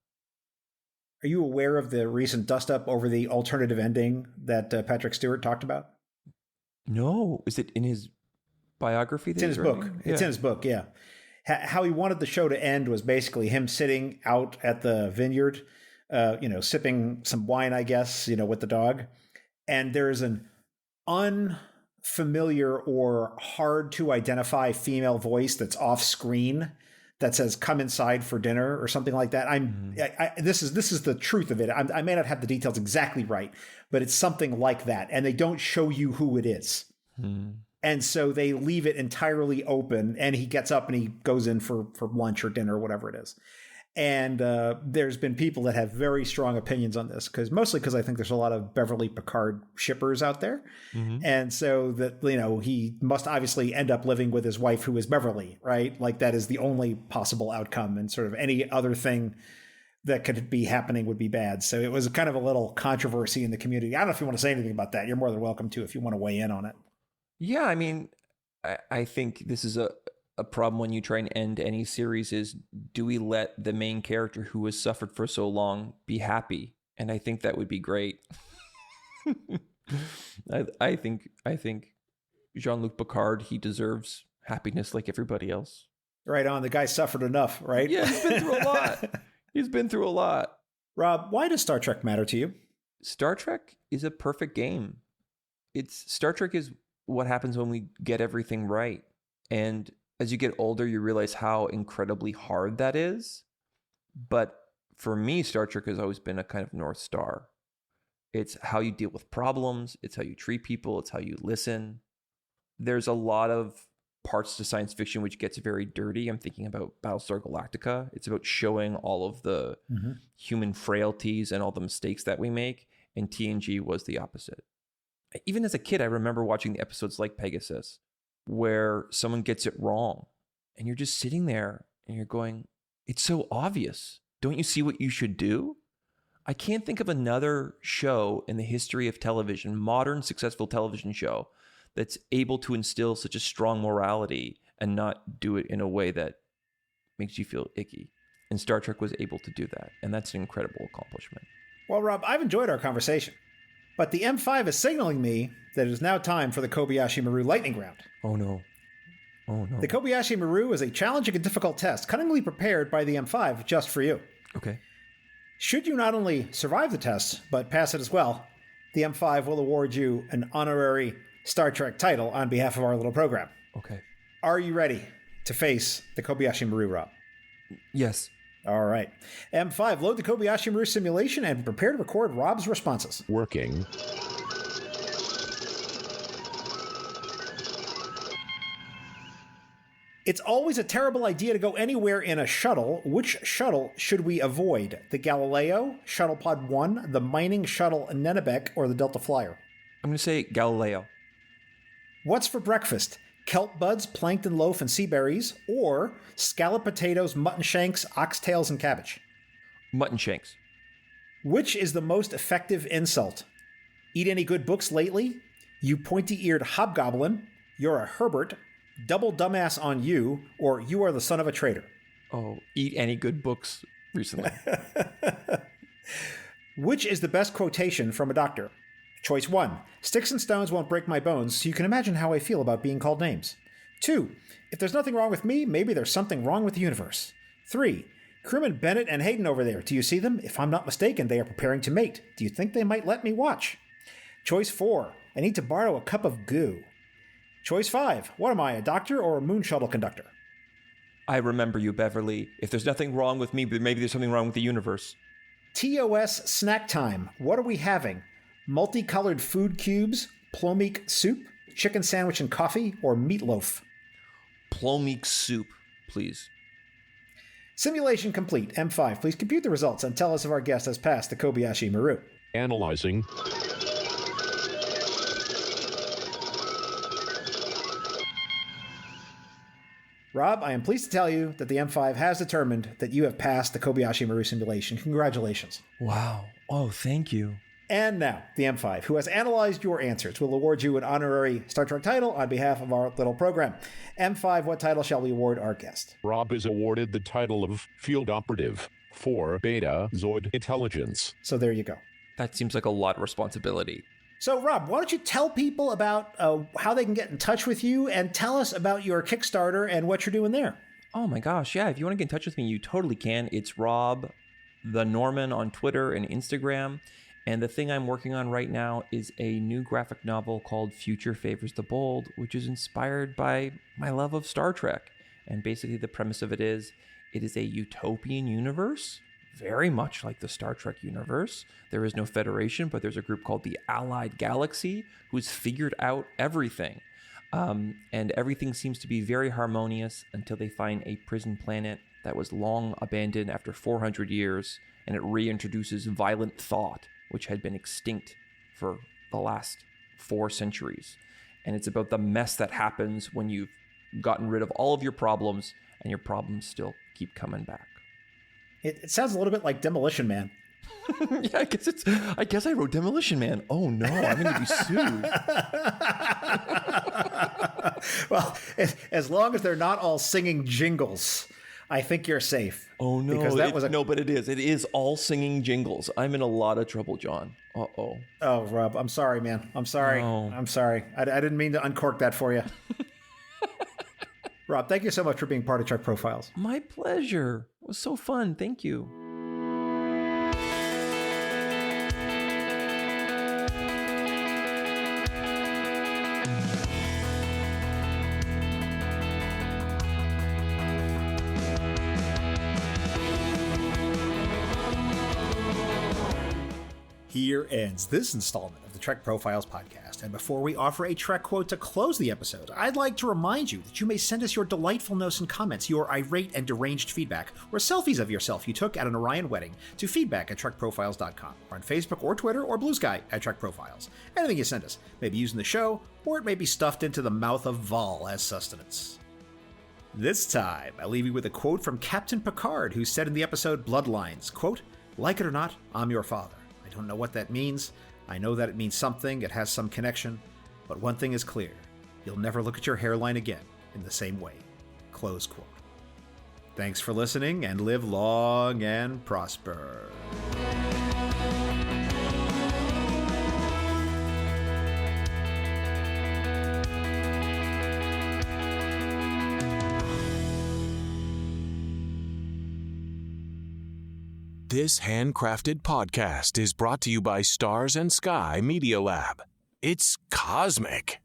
Are you aware of the recent dust-up over the alternative ending that Patrick Stewart talked about? No. Is it in his biography? It's in his book. Yeah. It's in his book, yeah. How he wanted the show to end was basically him sitting out at the vineyard, sipping some wine, I guess, with the dog. And there's an unfamiliar or hard to identify female voice that's off screen that says "come inside for dinner" or something like that. This is the truth of it. I may not have the details exactly right, but it's something like that. And they don't show you who it is. And so they leave it entirely open, and he gets up and he goes in for lunch or dinner or whatever it is. And there's been people that have very strong opinions on this, mostly because I think there's a lot of Beverly Picard shippers out there. And so that, he must obviously end up living with his wife, who is Beverly, right? Like that is the only possible outcome, and sort of any other thing that could be happening would be bad. So it was kind of a little controversy in the community. I don't know if you want to say anything about that. You're more than welcome to if you want to weigh in on it. Yeah, I mean, I think this is a problem when you try and end any series is, do we let the main character who has suffered for so long be happy? And I think that would be great. I think Jean-Luc Picard, he deserves happiness like everybody else. Right on. The guy suffered enough, right? Yeah, he's been through a lot. He's been through a lot. Rob, why does Star Trek matter to you? Star Trek is a perfect game. Star Trek is what happens when we get everything right. And as you get older, you realize how incredibly hard that is. But for me, Star Trek has always been a kind of North Star. It's how you deal with problems. It's how you treat people. It's how you listen. There's a lot of parts to science fiction which gets very dirty. I'm thinking about Battlestar Galactica. It's about showing all of the human frailties and all the mistakes that we make. And TNG was the opposite. Even as a kid, I remember watching the episodes like Pegasus, where someone gets it wrong. And you're just sitting there and you're going, it's so obvious. Don't you see what you should do? I can't think of another show in the history of television, modern successful television show, that's able to instill such a strong morality and not do it in a way that makes you feel icky. And Star Trek was able to do that. And that's an incredible accomplishment. Well, Rob, I've enjoyed our conversation. But the M5 is signaling me that it is now time for the Kobayashi Maru lightning round. Oh, no. Oh, no. The Kobayashi Maru is a challenging and difficult test, cunningly prepared by the M5 just for you. Okay. Should you not only survive the test, but pass it as well, the M5 will award you an honorary Star Trek title on behalf of our little program. Okay. Are you ready to face the Kobayashi Maru, Rob? Yes. All right. M5, load the Kobayashi Maru simulation and prepare to record Rob's responses. Working. It's always a terrible idea to go anywhere in a shuttle. Which shuttle should we avoid? The Galileo, Shuttle Pod 1, the mining shuttle Nenebek, or the Delta Flyer? I'm going to say Galileo. What's for breakfast? Kelp buds, plankton loaf, and sea berries, or scalloped potatoes, mutton shanks, oxtails, and cabbage? Mutton shanks. Which is the most effective insult? Eat any good books lately? You pointy-eared hobgoblin, you're a Herbert, double dumbass on you, or you are the son of a traitor? Oh, eat any good books recently. Which is the best quotation from a doctor? Choice 1. Sticks and stones won't break my bones, so you can imagine how I feel about being called names. 2. If there's nothing wrong with me, maybe there's something wrong with the universe. 3. Crewman Bennett and Hayden over there, do you see them? If I'm not mistaken, they are preparing to mate. Do you think they might let me watch? Choice 4. I need to borrow a cup of goo. Choice 5. What am I, a doctor or a moon shuttle conductor? I remember you, Beverly. If there's nothing wrong with me, but maybe there's something wrong with the universe. TOS snack time. What are we having? Multicolored food cubes, plomeek soup, chicken sandwich and coffee, or meatloaf? Plomeek soup, please. Simulation complete. M5, please compute the results and tell us if our guest has passed the Kobayashi Maru. Analyzing. Rob, I am pleased to tell you that the M5 has determined that you have passed the Kobayashi Maru simulation. Congratulations. Wow. Oh, thank you. And now, the M5, who has analyzed your answers, will award you an honorary Star Trek title on behalf of our little program. M5, what title shall we award our guest? Rob is awarded the title of Field Operative for Beta Zoid Intelligence. So there you go. That seems like a lot of responsibility. So, Rob, why don't you tell people about how they can get in touch with you and tell us about your Kickstarter and what you're doing there? Oh my gosh, yeah. If you want to get in touch with me, you totally can. It's Rob the Norman on Twitter and Instagram. And the thing I'm working on right now is a new graphic novel called Future Favors the Bold, which is inspired by my love of Star Trek. And basically the premise of it is a utopian universe, very much like the Star Trek universe. There is no Federation, but there's a group called the Allied Galaxy who's figured out everything. And everything seems to be very harmonious until they find a prison planet that was long abandoned after 400 years, and it reintroduces violent thought, which had been extinct for the last 4 centuries. And it's about the mess that happens when you've gotten rid of all of your problems and your problems still keep coming back. It sounds a little bit like Demolition Man. Yeah, I guess I wrote Demolition Man. Oh no, I'm going to be sued. Well, as long as they're not all singing jingles, I think you're safe. Oh no, because that was no, but it is. It is all singing jingles. I'm in a lot of trouble, John. Uh-oh. Oh, Rob, I'm sorry, man. I'm sorry. No. I'm sorry. I didn't mean to uncork that for you. Rob, thank you so much for being part of Trek Profiles. My pleasure. It was so fun. Thank you. Here ends this installment of the Trek Profiles podcast, and before we offer a Trek quote to close the episode, I'd like to remind you that you may send us your delightful notes and comments, your irate and deranged feedback, or selfies of yourself you took at an Orion wedding to feedback@trekprofiles.com, or on Facebook or Twitter or Blue Sky at Trek Profiles. Anything you send us may be used in the show, or it may be stuffed into the mouth of Vol as sustenance. This time, I leave you with a quote from Captain Picard, who said in the episode Bloodlines, quote, "Like it or not, I'm your father. I don't know what that means. I know that it means something, it has some connection, but one thing is clear. You'll never look at your hairline again in the same way." Close quote. Thanks for listening, and live long and prosper. This handcrafted podcast is brought to you by Stars and Sky Media Lab. It's cosmic.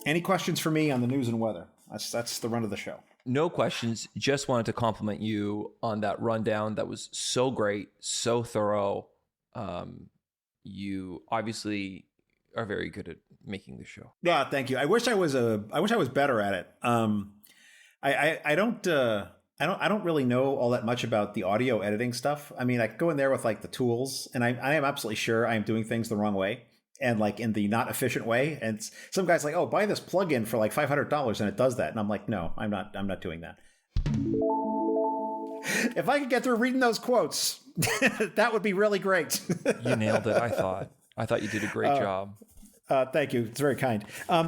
Any questions for me on the news and weather? That's the run of the show. No questions. Just wanted to compliment you on that rundown. That was so great, so thorough. You obviously are very good at making the show. Yeah, thank you. I wish I was better at it. I don't really know all that much about the audio editing stuff. I mean, I go in there with like the tools, and I am absolutely sure I am doing things the wrong way and like in the not efficient way. And some guy's like, "Oh, buy this plugin for like $500 and it does that." And I'm like, "No, I'm not doing that." If I could get through reading those quotes, that would be really great. You nailed it. I thought you did a great job. Thank you. It's very kind.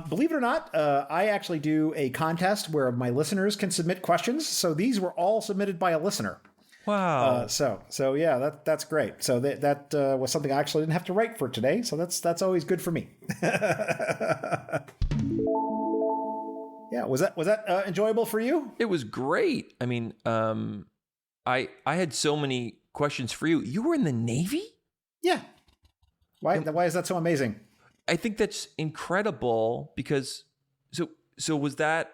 Believe it or not, I actually do a contest where my listeners can submit questions. So these were all submitted by a listener. Wow. So yeah, that's great. So that was something I actually didn't have to write for today. So that's always good for me. Yeah. Was that enjoyable for you? It was great. I mean, I had so many questions for you. You were in the Navy? Yeah. Why is that so amazing? I think that's incredible because so was that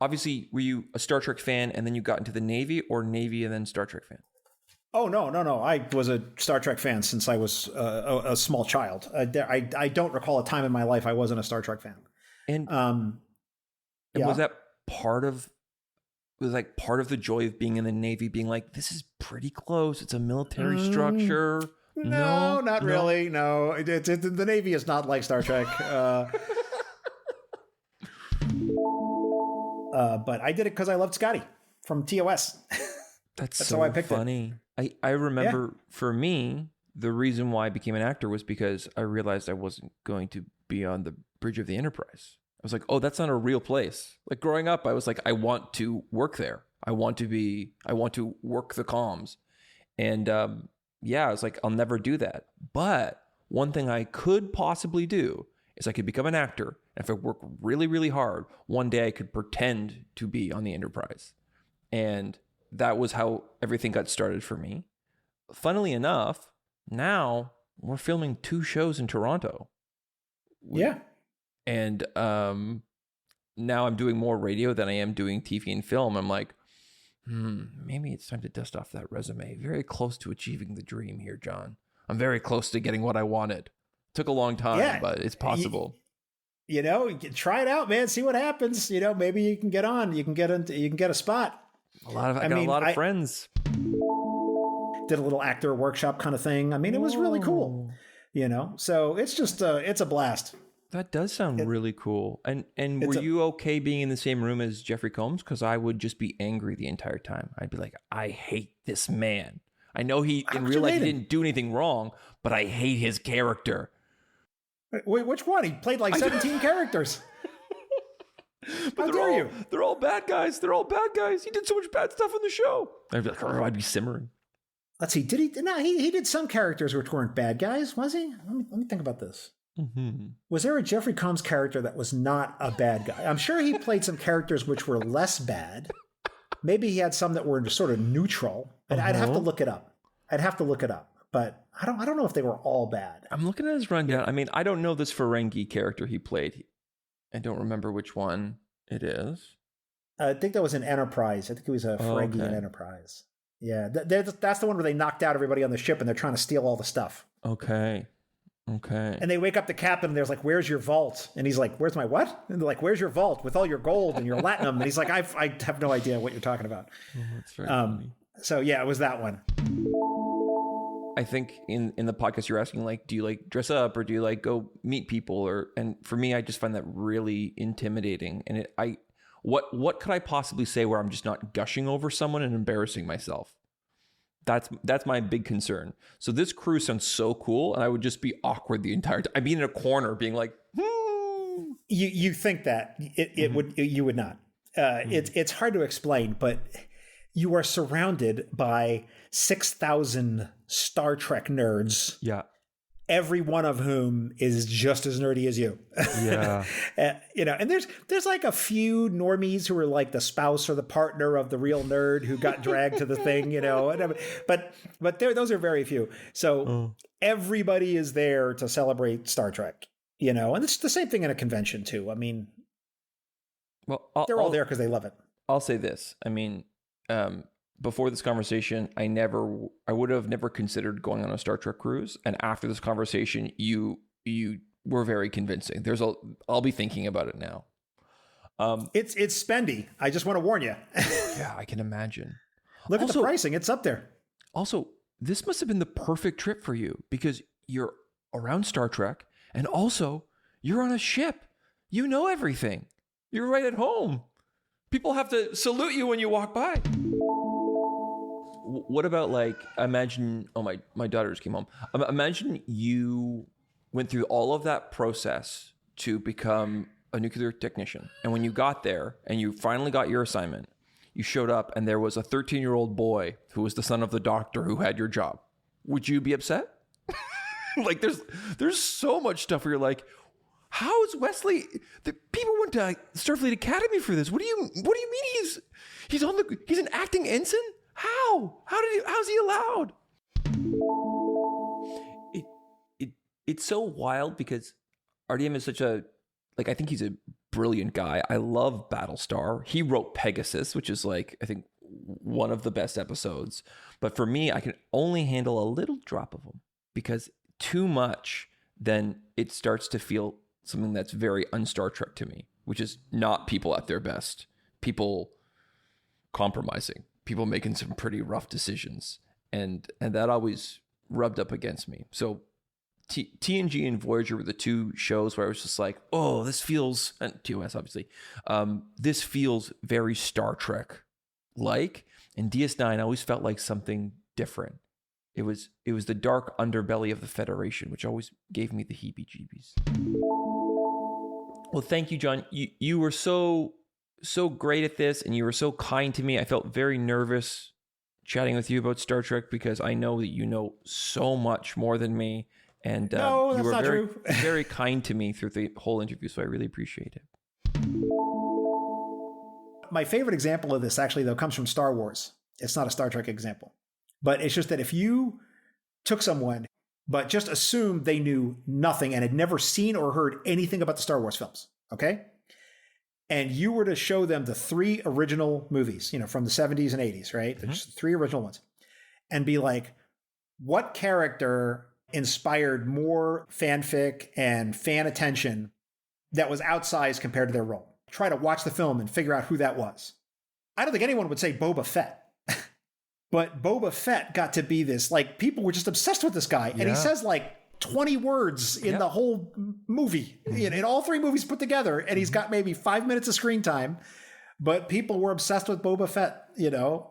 obviously were you a Star Trek fan and then you got into the Navy or Navy and then Star Trek fan? Oh, no. I was a Star Trek fan since I was a small child. I don't recall a time in my life I wasn't a Star Trek fan. And, yeah. was that part of the joy of being in the Navy, being like, this is pretty close. It's a military structure. No, not really. No, the Navy is not like Star Trek. But I did it because I loved Scotty from TOS. That's so so I picked funny. I remember for me, the reason why I became an actor was because I realized I wasn't going to be on the bridge of the Enterprise. I was like, oh, that's not a real place. Like growing up, I was like, I want to work there. I want to work the comms. And I was like, I'll never do that. But one thing I could possibly do is I could become an actor. And if I work really, really hard, one day I could pretend to be on the Enterprise. And that was how everything got started for me. Funnily enough, now we're filming 2 shows in Toronto. Yeah. And now I'm doing more radio than I am doing TV and film. I'm like, maybe it's time to dust off that resume. Very close to achieving the dream here, John. I'm very close to getting what I wanted. Took a long time, but it's possible. You try it out, man. See what happens. Maybe you can get on. You can get a spot. I got a lot of friends. Did a little actor workshop kind of thing. I mean, it was really cool. So it's just it's a blast. That does sound really cool. And were you okay being in the same room as Jeffrey Combs? Because I would just be angry the entire time. I'd be like, I hate this man. I know in real life he didn't do anything wrong, but I hate his character. Wait, which one? He played like 17 characters. How dare you? They're all bad guys. He did so much bad stuff on the show. I'd be like, oh, I'd be simmering. Let's see. Did he? No, he did some characters which weren't bad guys, was he? Let me think about this. Mm-hmm. Was there a Jeffrey Combs character that was not a bad guy? I'm sure he played some characters which were less bad. Maybe he had some that were sort of neutral. I'd have to look it up. But I don't know if they were all bad. I'm looking at his rundown. I mean, I don't know this Ferengi character he played. I don't remember which one it is. I think that was an Enterprise. I think it was a Ferengi in Enterprise. Yeah, that's the one where they knocked out everybody on the ship and they're trying to steal all the stuff. Okay. And they wake up the captain and they're like, where's your vault? And he's like, where's my what? And they're like, where's your vault with all your gold and your latinum? And he's like, I have no idea what you're talking about. Oh, that's very funny. So yeah, it was that one. I think in the podcast you're asking, like, do you like dress up or do you like go meet people? And for me, I just find that really intimidating. And what could I possibly say where I'm just not gushing over someone and embarrassing myself? That's my big concern. So this crew sounds so cool, and I would just be awkward the entire time. I'd be in a corner being like, You think that you would not. It's hard to explain, but you are surrounded by 6,000 Star Trek nerds. Yeah. Every one of whom is just as nerdy as you. Yeah. And there's like a few normies who are like the spouse or the partner of the real nerd who got dragged to the thing, but those are very few. So everybody is there to celebrate Star Trek, and it's the same thing in a convention too. I mean, well, they're all there because they love it. I'll say this. I mean, before this conversation, I would have never considered going on a Star Trek cruise. And after this conversation, you were very convincing. I'll be thinking about it now. It's spendy. I just want to warn you. Yeah, I can imagine. Look at the pricing. It's up there. Also, this must have been the perfect trip for you because you're around Star Trek and also you're on a ship. You know everything. You're right at home. People have to salute you when you walk by. What about imagine, my daughter just came home. Imagine you went through all of that process to become a nuclear technician. And when you got there and you finally got your assignment, you showed up and there was a 13-year-old boy who was the son of the doctor who had your job. Would you be upset? There's so much stuff where you're like, how is Wesley? The people went to Starfleet Academy for this. What do you mean he's an acting ensign? How's he allowed? It's so wild because RDM is such a, like, I think he's a brilliant guy. I love Battlestar. He wrote Pegasus, which is like, I think one of the best episodes. But for me, I can only handle a little drop of him, because too much, then it starts to feel something that's very un-Star Trek to me, which is not people at their best. People compromising, people making some pretty rough decisions. And that always rubbed up against me. So TNG and Voyager were the two shows where I was just like, oh, this feels, and TOS obviously, this feels very Star Trek-like. And DS9 always felt like something different. It was the dark underbelly of the Federation, which always gave me the heebie-jeebies. Well, thank you, John. You were so great at this, and you were so kind to me. I felt very nervous chatting with you about Star Trek, because I know that you know so much more than me. And no, that's you were not very, true. very kind to me through the whole interview, so I really appreciate it. My favorite example of this, actually, though, comes from Star Wars. It's not a Star Trek example. But it's just that if you took someone, but just assumed they knew nothing and had never seen or heard anything about the Star Wars films, okay? And you were to show them the 3 original movies, from the 70s and 80s, right? Mm-hmm. There's 3 original ones. And be like, what character inspired more fanfic and fan attention that was outsized compared to their role? Try to watch the film and figure out who that was. I don't think anyone would say Boba Fett. But Boba Fett got to be this, like, people were just obsessed with this guy. Yeah. And he says like 20 words in the whole movie, in all 3 movies put together. And he's got maybe 5 minutes of screen time. But people were obsessed with Boba Fett,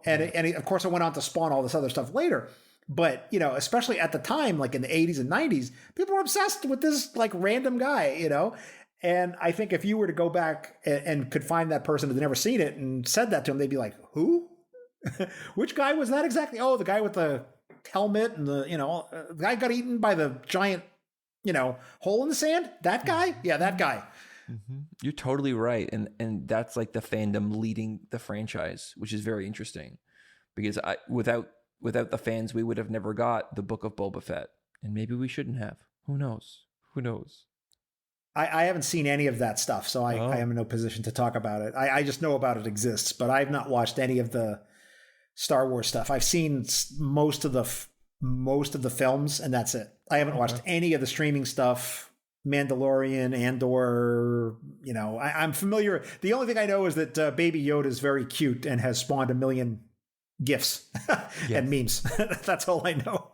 and of course, it went on to spawn all this other stuff later. But, especially at the time, like in the 80s and 90s, people were obsessed with this like random guy, And I think if you were to go back and could find that person who'd never seen it and said that to him, they'd be like, who? Which guy was that exactly? Oh, the guy with the helmet and the guy got eaten by the giant, hole in the sand? That guy? Yeah, that guy. Mm-hmm. You're totally right. And that's like the fandom leading the franchise, which is very interesting, because without the fans, we would have never got the Book of Boba Fett, and maybe we shouldn't have. Who knows? I haven't seen any of that stuff, so I am in no position to talk about it. I just know about it exists, but I've not watched any of the Star Wars stuff. I've seen most of the films, and that's it. I haven't watched any of the streaming stuff. Mandalorian, Andor, I'm familiar. The only thing I know is that Baby Yoda is very cute and has spawned a million GIFs and memes. That's all I know.